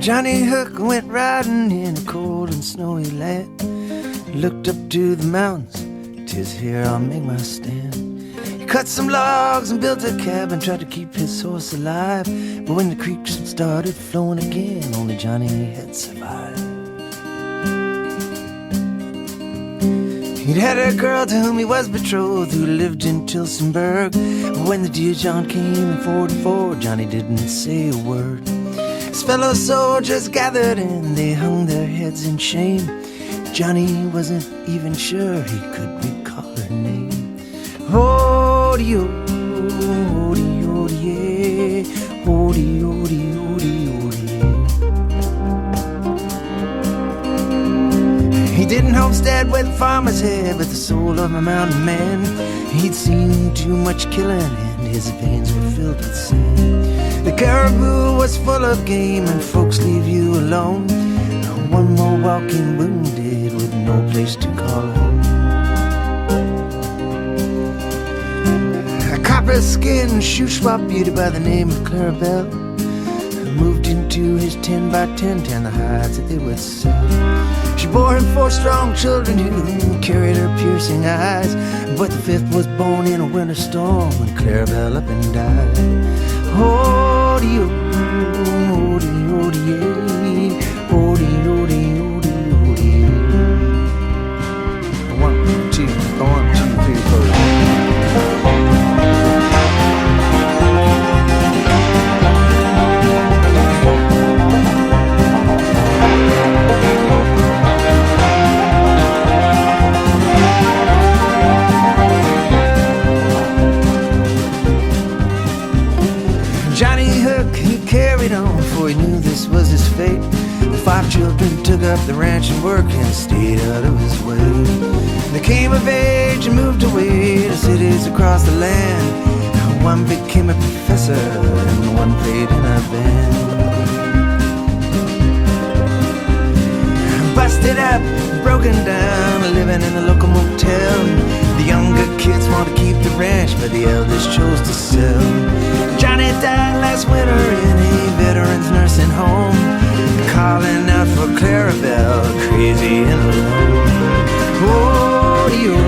Johnny Hooke went riding in a cold and snowy land. Looked up to the mountains, 'tis here I'll make my stand. He cut some logs and built a cabin, tried to keep his horse alive. But when the creeks started flowing again, only Johnny had survived. He'd had a girl to whom he was betrothed, who lived in Tilsonburg. But when the dear John came in 44, Johnny didn't say a word. His fellow soldiers gathered and they hung their heads in shame. Johnny wasn't even sure he could recall her name. Hody-o, hody-hody-yeah, hody-hody-hody-hody-yeah. He didn't homestead where the farmers had, but the soul of a mountain man. He'd seen too much killing and his veins were filled with sin. The caribou was full of game and folks leave you alone. One more walking wounded with no place to call home. A copper-skinned shoe-swap beauty by the name of Clarabelle moved into his 10x10 tan the hides that they would sell. She bore him 4 strong children who carried her piercing eyes. But the 5th was born in a winter storm when Clarabelle up and died. Hody-o, hody-hody-yeah, hody-hody-hody-hody. 1, 2, 3, 4. Johnny Hooke, he carried on, for he knew this was his fate. The 5 children took up the ranch and work and stayed out of his way. They came of age and moved away to cities across the land. One became a professor and one played in a band. Busted up, broken down, living in the local motel. The younger kids want to keep the ranch, but the elders chose to sell. Johnny died last winter in a veterans nursing home, calling out for Clarabelle, crazy and alone. Hody-o,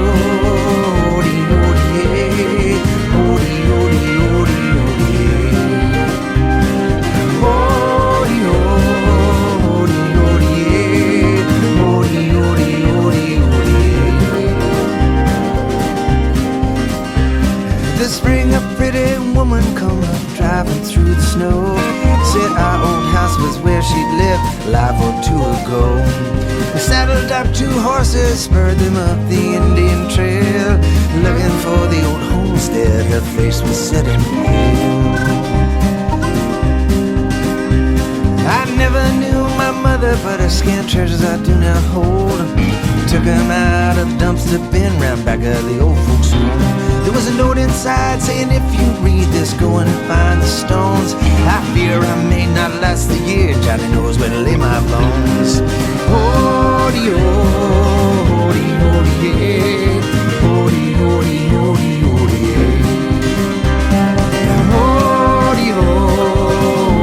hody-hody-yeah, hody-hody-hody-hody-yeah. Hody-o, hody-hody-yeah, hody-hody-hody-hody-yeah. This spring a pretty woman come up driving through the snow. Said our old house was where she'd lived a life or 2 ago. We saddled up 2 horses, spurred them up the Indian Trail, looking for the old homestead. Her face was set in pale. I never knew my mother, but her scant treasures I do now hold. Took them out of the dumpster bin round back of the old folks' home. There was a note inside saying, if you read this, go and find the stones. I fear I may not last the year. Johnny knows where to lay my bones. Hody-o, hody-hody-yeah, hody-hody-hody-hody-yeah. Hody-o,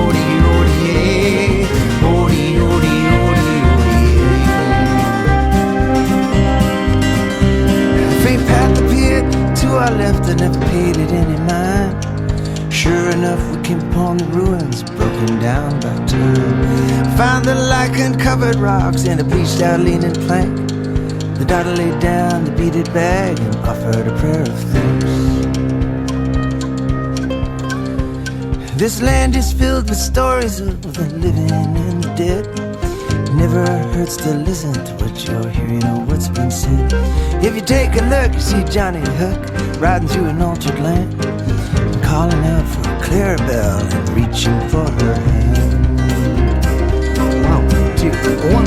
hody-hody-yeah, hody-hody-hody-yeah. Faint path appeared to our left, I never paid it any mind. Sure enough, we came upon the ruins, broken down by 2. Found the lichen-covered rocks and a bleached-out leaning plank. The daughter laid down the beaded bag and offered a prayer of thanks. This land is filled with stories of the living and the dead. Never hurts to listen to what you're hearing or what's been said. If you take a look, you see Johnny Hooke riding through an altered land, calling out for Clarabelle and reaching for her hand. 1, 2, 3, 4.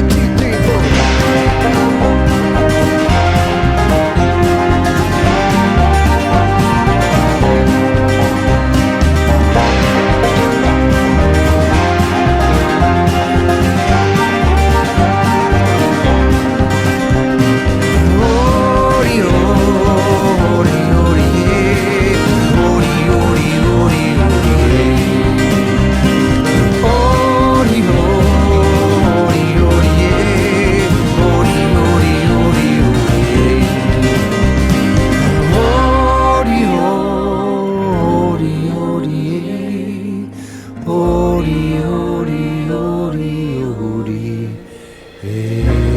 day.